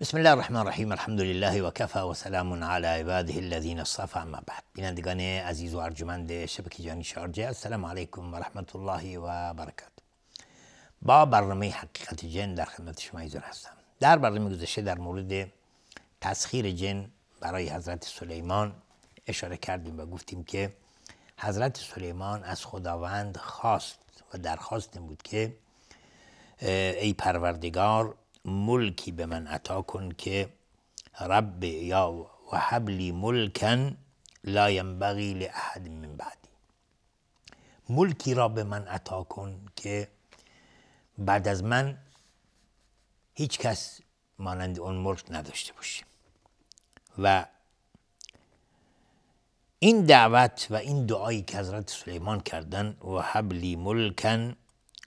بسم الله الرحمن الرحیم. الحمد لله و کفى و سلام علی عباده الذین اصطفى. اما بعد، بینندگان عزیز و ارجمند شبکه جهانی شارجه، السلام علیکم و رحمت الله و برکاته. با برنامه حقیقت جن در خدمت شما حضور هستم. در برنامه گذشته در مورد تسخیر جن برای حضرت سلیمان اشاره کردیم و گفتیم که حضرت سلیمان از خداوند خواست و درخواست این بود که ای پروردگار، ملکی به من عطا کن که رب یا و حبلی ملکن لا ینبغی لاحد من بعدی. ملکی را به من عطا کن که بعد از من هیچ کس مانند اون ملک نداشته باشه. و این دعوت و این دعایی که حضرت سلیمان کردن، و حبلی ملکن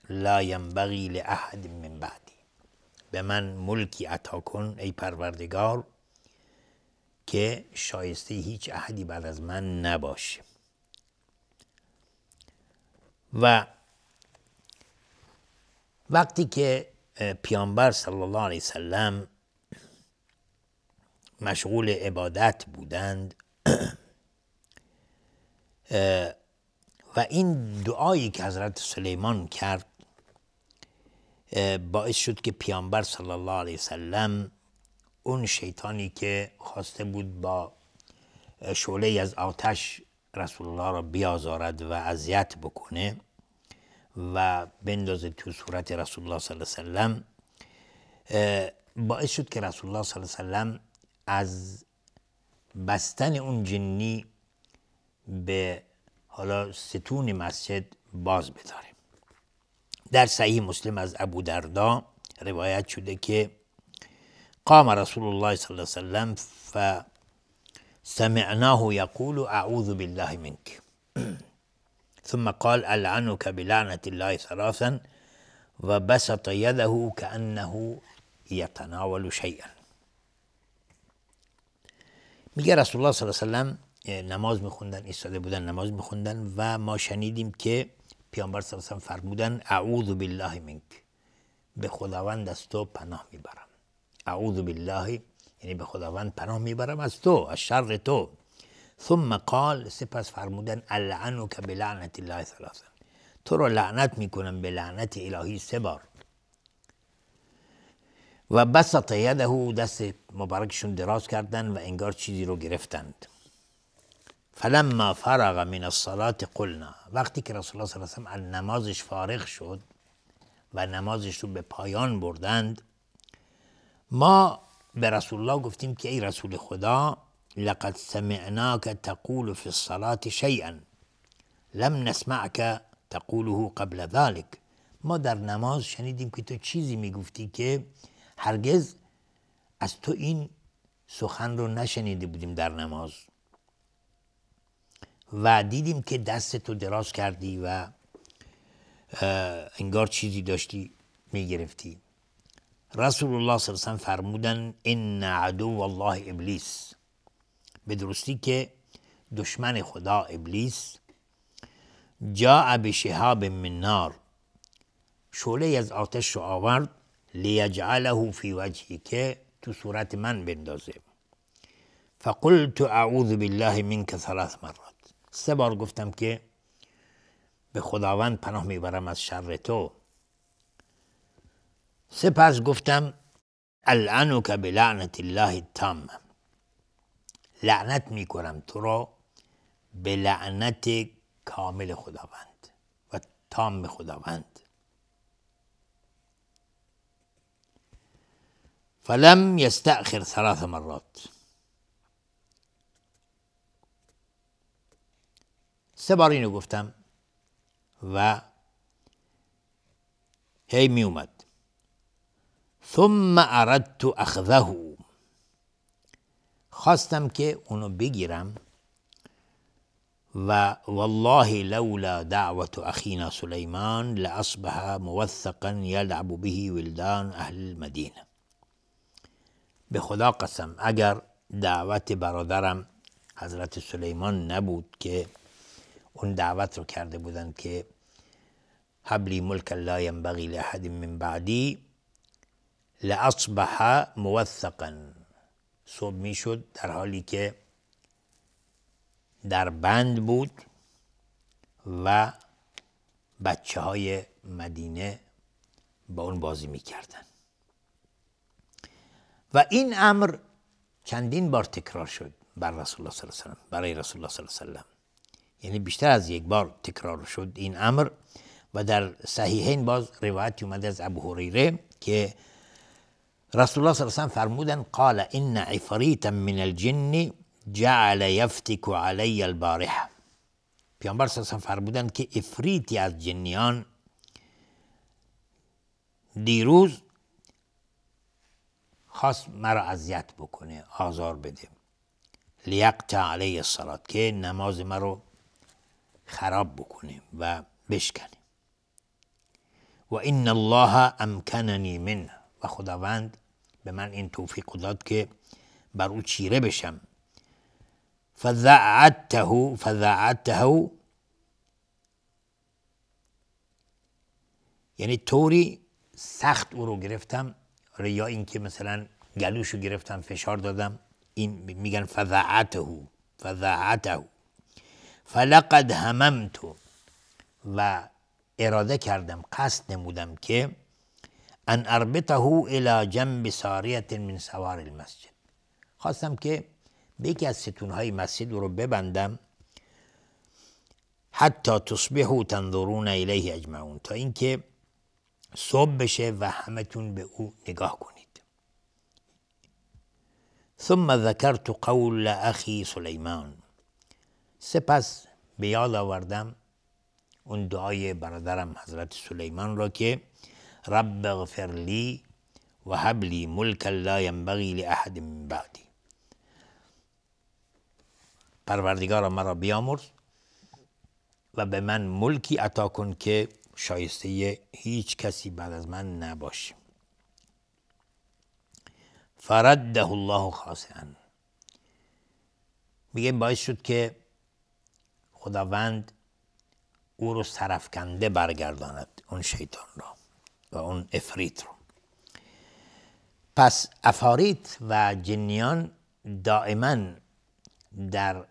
لا ینبغی لاحد من بعدی، به من ملکی عطا کن ای پروردگار که شایسته هیچ احدی بعد از من نباشه. و وقتی که پیامبر صلی الله علیه وسلم مشغول عبادت بودند و این دعایی که حضرت سلیمان کرد باعث شد که پیامبر صلی الله علیه وسلم اون شیطانی که خواسته بود با شعله از آتش رسول الله را بیازارد و اذیت بکنه و بندازه تو صورت رسول الله صلی الله علیه وسلم، باعث شد که رسول الله صلی الله علیه وسلم از بستن اون جنی به حالا ستون مسجد باز بداره. در صحیح مسلم از ابو دردا روایت شده که قام رسول الله صلی الله علیه وسلم فسمعناه یقول اعوذ بالله منك ثم قال العنك بلعنة الله ثلاثا و بسط یده كأنه یتناول شیئا. میگه رسول الله صلی الله علیه وسلم نماز میخوندن، ایستاده بودن نماز میخوندن و ما شنیدیم که پیامبر صلی الله علیه و سلم فرمودن اعوذ بالله منک، به خداوند از تو پناه میبرم. اعوذ بالله یعنی به خداوند پناه میبرم از تو، از شر تو. ثم قال، سپس فرمودن العنک بلعنة الله ثلاثا، تو رو لعنت میکنم به لعنت الهی 3 بار. و بسط یده، دست مبارکشون دراز کردن و انگار چیزی رو گرفتند. فلما فرغ من الصلاة قلنا، وقتی که رسول الله صلی الله علیه و سلم از نمازش فارغ شد و نمازش رو به پایان بردند، ما به رسول الله گفتیم که ای رسول خدا، لقد سمعناک تقول فی الصلاة شیئا لم نسمعک تقوله قبل ذلك. ما در نماز شنیدیم که تو چیزی میگفتی که هرگز از تو این سخن رو نشنیده بودیم در نماز. و دیدیم که دست تو دراز کردی و انگار چیزی داشتی میگرفتی. رسول الله صلی الله علیه و سلم فرمودن ان عدو الله ابلیس، به درستی که دشمن خدا ابلیس جاء بشهاب من نار، شعله از آتش رو آورد، لیجعله فی وجهی، که تو صورت من بندازه. فقلت اعوذ بالله منک 3 مرات، 3 بار گفتم که به خداوند پناه میبرم از شر تو. سپس گفتم العنک بلعنة الله التام، لعنت میکنم تو را به لعنت کامل خداوند و تام خداوند. فلم یستأخر 3 مرات، 3 بار اینو گفتم و هی می اومد. ثم اردت اخذه، خواستم که اونو بگیرم و والله لولا دعوة اخینا سلیمان لاصبح موثقا یلعب به ولدان اهل المدینه. به خدا قسم اگر دعوت برادرم حضرت سلیمان نبود که اون دعوت رو کرده بودن که حبلی ملک لا ینبغی لاحد من بعدی، لاصبح موثقا، صبح میشد در حالی که در بند بود و بچه های مدینه با اون بازی میکردن. و این امر چندین بار تکرار شد بر رسول الله صلی الله علیه و سلم، برای رسول الله صلی الله علیه و سلم، یعنی بیشتر از یک بار تکرار شد این امر. و در صحیحین باز روایتی اومده از ابو هریره که رسول الله صلی الله علیه و سلم فرمودن قال ان عفریتا من الجن جعل یفتک علی البارحه. پیامبر صلی الله علیه و سلم فرمودن که افریتی از جنیان دیروز خواست مرا اذیت بکنه، آزار بده، لیقطع علی الصلاة، که نماز مرا خراب بکنه و بشکنه. و ان الله امکننی منه، و خداوند به من این توفیق داد که بر او چیره بشم. فذعته یعنی طوری سخت او رو گرفتم، یا این که مثلا گلوشو گرفتم فشار دادم، این میگن فذعته فلقد هممت، و اراده کردم، قصد نمودم که ان اربطه الى جنب ساریه من سوار المسجد، خواستم که به یکی از ستونهای مسجد رو ببندم، حتی تصبحوا تنظرون الیه اجمعون، تا اینکه صبح بشه و همتون به او نگاه کنید. ثم ذکرت قول اخی سلیمان، سپس به یاد آوردم اون دعای برادرم حضرت سلیمان را که رب اغفر لی و هب لی ملکا لا ینبغی لاحد من بعدی، پروردگارا مرا بیامرز و به من ملکی عطا کن که شایسته هیچ کسی بعد از من نباشه. فرده الله خاسئا، میگه باعث شد که خداوند او رو سرفکنده برگرداند، اون شیطان را و اون افریت رو. پس افاریت و جنیان دائما در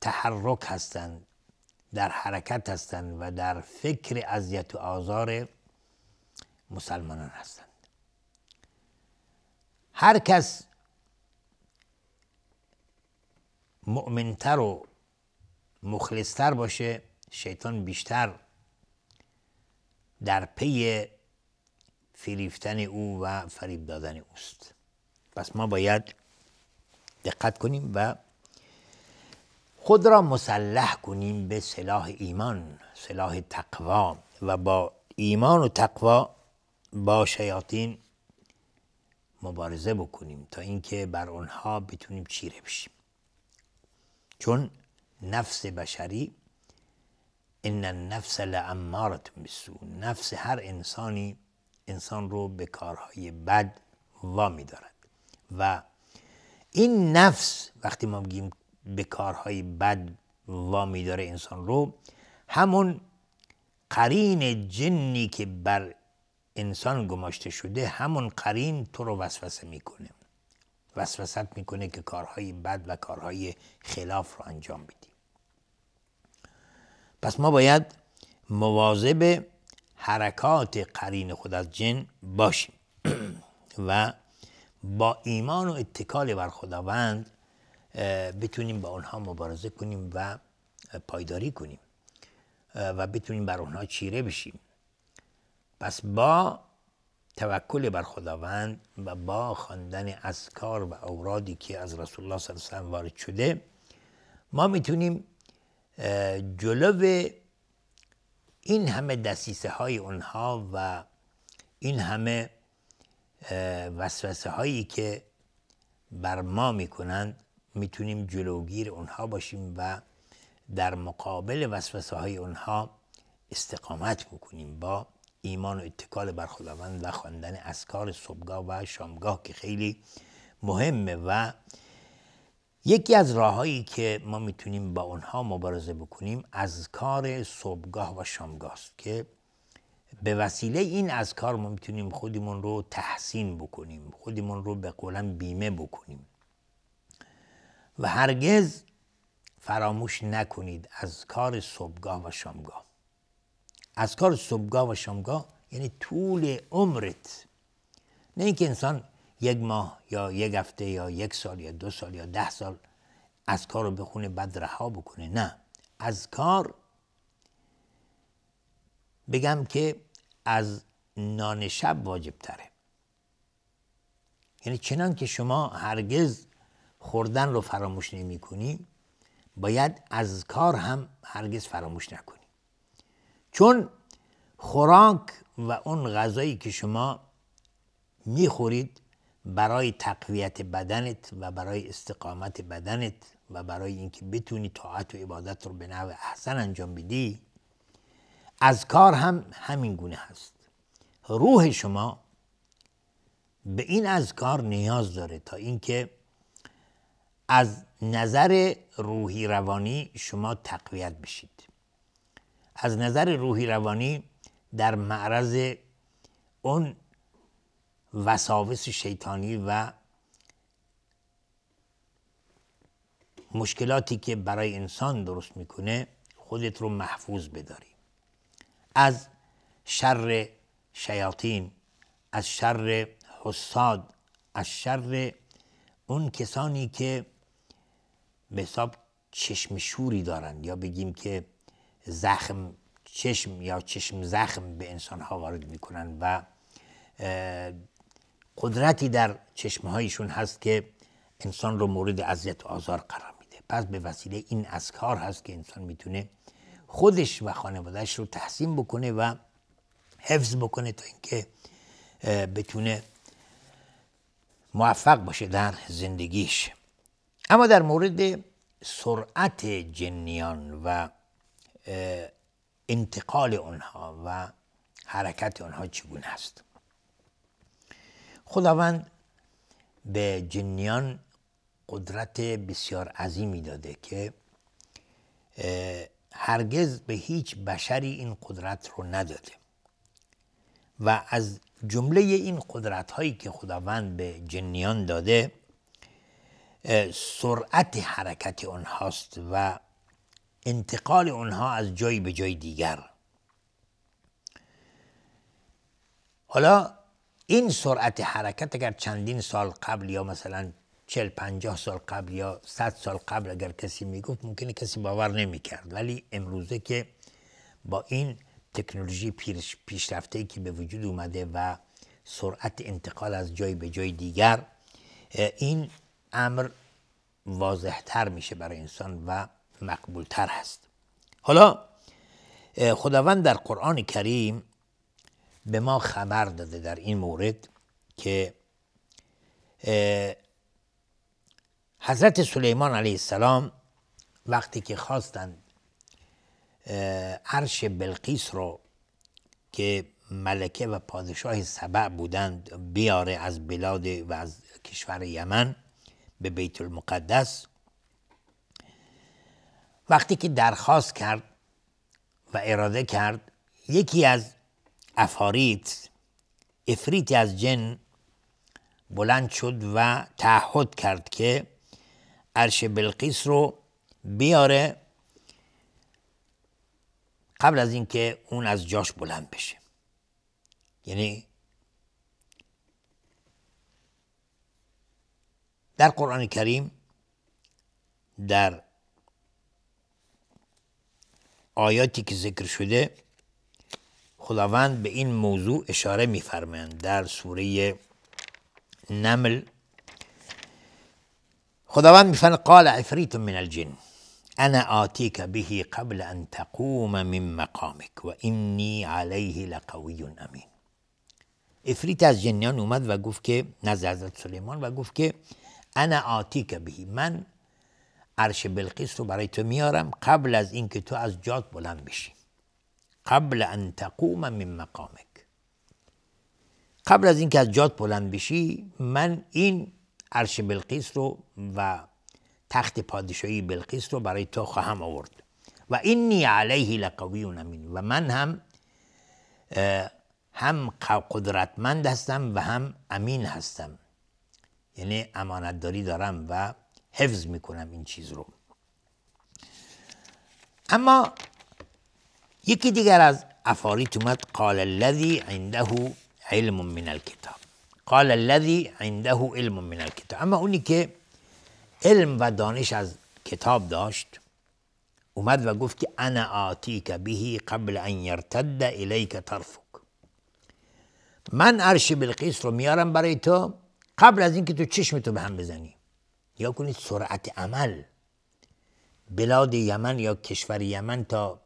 تحرک هستند، در حرکت هستند و در فکر اذیت و آزار مسلمانان هستند. هر کس مؤمنتر و مخلصتر باشه، شیطان بیشتر در پی فریفتن او و فریب دادن اوست. پس ما باید دقت کنیم و خود را مسلح کنیم به سلاح ایمان، سلاح تقوا، و با ایمان و تقوا با شیاطین مبارزه بکنیم تا اینکه بر آنها بتونیم چیره بشیم. چون نفس بشری ان النفس لاماره بالسوء، نفس هر انسانی انسان رو به کارهای بد وامی دارد و این نفس وقتی ما میگیم به کارهای بد وامی داره انسان رو، همون قرین جنی که بر انسان گماشته شده، همون قرین تو رو وسوسه میکنه، وسوست میکنه که کارهای بد و کارهای خلاف رو انجام بدی. پس ما باید مواظب حرکات قرین خود از جن باشیم و با ایمان و اتکال بر خداوند بتونیم با اونها مبارزه کنیم و پایداری کنیم و بتونیم بر اونها چیره بشیم. پس با توکل بر خداوند و با خواندن اذکار و اورادی که از رسول الله صلی الله علیه و آله وارد شده، ما میتونیم جلو این همه دسیسه های اونها و این همه وسوسه هایی که بر ما میکنند میتونیم جلوگیر اونها باشیم و در مقابل وسوسه های اونها استقامت بکنیم با ایمان و اتکال بر خداوند و خواندن اذکار صبحگاه و شامگاه که خیلی مهمه. و یکی از راههایی که ما میتونیم با اونها مبارزه بکنیم اذکار صبحگاه و شامگاه است که به وسیله این اذکار ما میتونیم خودمون رو تحسین بکنیم، خودمون رو به قولن بیمه بکنیم. و هرگز فراموش نکنید اذکار صبحگاه و شامگاه. اذکار صبحگاه و شامگاه یعنی طول عمرت، نه اینکه انسان 1 ماه یا 1 هفته یا 1 سال یا 2 سال یا 10 سال اذکار رو بخونه بعد رها بکنه. نه، اذکار بگم که از نان شب واجب تره. یعنی چنان که شما هرگز خوردن رو فراموش نمی کنی، باید اذکار هم هرگز فراموش نکنی. چون خوراک و اون غذایی که شما میخورید برای تقویت بدنت و برای استقامت بدنت و برای اینکه بتونی طاعت و عبادت رو به نحو احسن انجام بدی، اذکار هم همین گونه هست. روح شما به این اذکار نیاز داره تا اینکه از نظر روحی روانی شما تقویت بشید. از نظر روحی روانی در معرض اون وساوس شیطانی و مشکلاتی که برای انسان درست میکنه خودت رو محفوظ بداری. از شر شیاطین، از شر حساد، از شر اون کسانی که به حساب چشم شوری دارند، یا بگیم که زخم چشم یا چشم زخم به انسان ها وارد میکنن و قدرتی در چشمهایشون هست که انسان رو مورد اذیت و آزار قرار میده. پس به وسیله این اذکار هست که انسان میتونه خودش و خانوادهش رو تحسین بکنه و حفظ بکنه تا اینکه بتونه موفق باشه در زندگیش. اما در مورد سرعت جنیان و انتقال اونها و حرکت اونها چگونه است؟ خداوند به جنیان قدرت بسیار عظیمی داده که هرگز به هیچ بشری این قدرت رو نداده و از جمله این قدرت هایی که خداوند به جنیان داده سرعت حرکت اونهاست و انتقال اونها از جایی به جای دیگر. حالا این سرعت حرکت اگر چندین سال قبل یا مثلا 40-50 سال قبل یا 100 سال قبل اگر کسی میگفت ممکنه کسی باور نمیکرد، ولی امروزه که با این تکنولوژی پیشرفته که به وجود اومده و سرعت انتقال از جای به جای دیگر، این امر واضح‌تر میشه برای انسان و مقبولتر هست. حالا خداوند در قرآن کریم به ما خبر داده در این مورد که حضرت سلیمان علیه السلام وقتی که خواستند عرش بلقیس رو که ملکه و پادشاه سبع بودند بیاره از بلاد و از کشور یمن به بیت المقدس، وقتی که درخواست کرد و اراده کرد، یکی از افریتی از جن بلند شد و تعهد کرد که عرش بلقیس رو بیاره قبل از اینکه اون از جاش بلند بشه. یعنی در قرآن کریم در آیاتی که ذکر شده خداوند به این موضوع اشاره می‌فرمایند. در سوره نمل خداوند می‌فرماید قال عفریت من الجن انا آتیک به قبل ان تقوم من مقامک و انی علیه لقوی امین. عفریت از جنیان اومد و گفت که نزد حضرت سلیمان و گفت که انا آتیک به، من عرش بلقیس رو برای تو میارم قبل از اینکه تو از جات بلند بشی. قبل ان تقوم من مقامک، قبل از اینکه از جات بلند بشی من این عرش بلقیس رو و تخت پادشاهی بلقیس رو برای تو خواهم آورد. و اینی علیه لقوی امین، و من هم هم قدرتمند هستم و هم امین هستم، یعنی امانتداری دارم و حفظ میکنم این چیز رو. اما یکی دیگر از افاریت اومد، قال الذی عنده علم من الکتاب. قال الذی عنده علم من الکتاب، اما اونی که علم و دانش از کتاب داشت اومد و گفت که انا آتیک به قبل ان یرتد الیک طرفک، من عرش بلقیس رو میارم برای تو قبل از اینکه تو چشمتو به هم بزنی. یا کنید سرعت عمل، بلاد یمن یا کشور یمن تا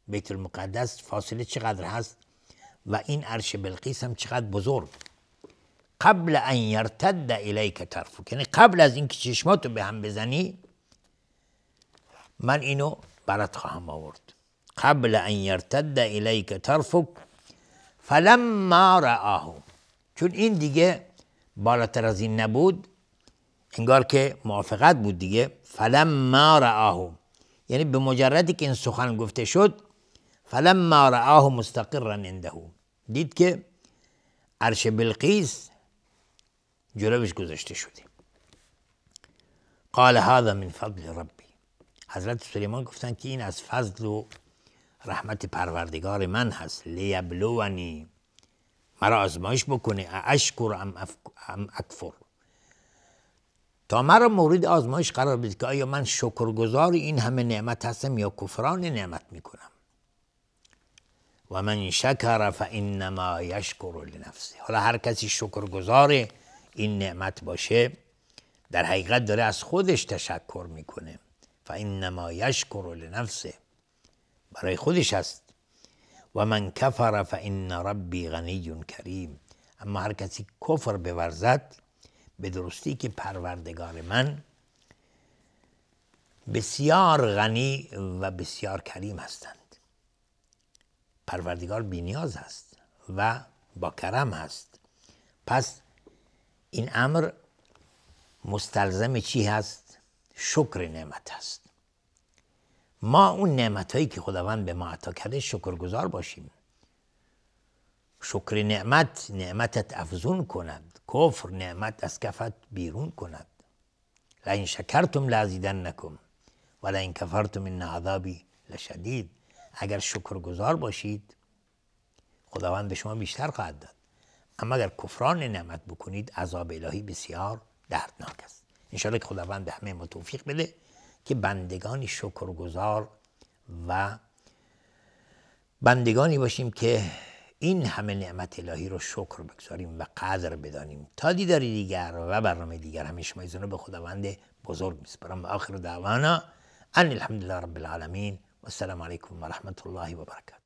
بیت المقدس فاصله چقدر هست و این عرش بلقیس هم چقدر بزرگ. قبل ان یرتد الیک طرفک، یعنی قبل از اینکه چشماتو به هم بزنی من اینو برات خواهم آورد. قبل ان یرتد الیک طرفک فلما رآه، چون این دیگه بالاتر از این نبود، انگار که موافقت بود دیگه. فلما رآه یعنی به مجردی که این سخن گفته شد، فلما رآه مستقرا عنده، دید که عرش بلقیس جلوش گذاشته شده. قال هذا من فضل ربی، حضرت سلیمان گفتن که این از فضل و رحمت پروردگار من هست. لیبلونی، مرا آزمایش بکنه، اشکر ام اکفر، تا مرا مورد آزمایش قرار بده که آیا من شکرگزار این همه نعمت هستم یا کفران نعمت میکنم. و من شکر فانما یشکر لنفسه، حالا هر کسی شکرگزار این نعمت باشه در حقیقت داره از خودش تشکر میکنه. فانما یشکر لنفسه، برای خودش هست. و من کفر فان ربی غنی کریم، اما هر کسی کفر بورزد به درستی که پروردگار من بسیار غنی و بسیار کریم هستند. پروردگار بی‌نیاز است و با کرم هست. پس این امر مستلزم چی هست؟ شکر نعمت هست. ما اون نعمت هایی که خداوند به ما عطا کرده شکرگزار باشیم. شکر نعمتت افزون کند، کفر نعمت از کفت بیرون کند. لئن شکرتم لازیدنکم و لئن کفرتم ان عذابی لشدید. اگر شکرگزار باشید خداوند به شما بیشتر خواهد داد، اما اگر کفران نعمت بکنید عذاب الهی بسیار دردناک است. انشاءالله که خداوند به همه ما توفیق بده که بندگانی شکرگزار و بندگانی باشیم که این همه نعمت الهی رو شکر بگذاریم و قدر بدانیم. تا دیداری دیگر و برنامه دیگر همه شما رو به خداوند بزرگ میسپارم. آخر دعوانا ان الحمدلله رب العالمین و السلام علیکم و رحمت الله و برکاته.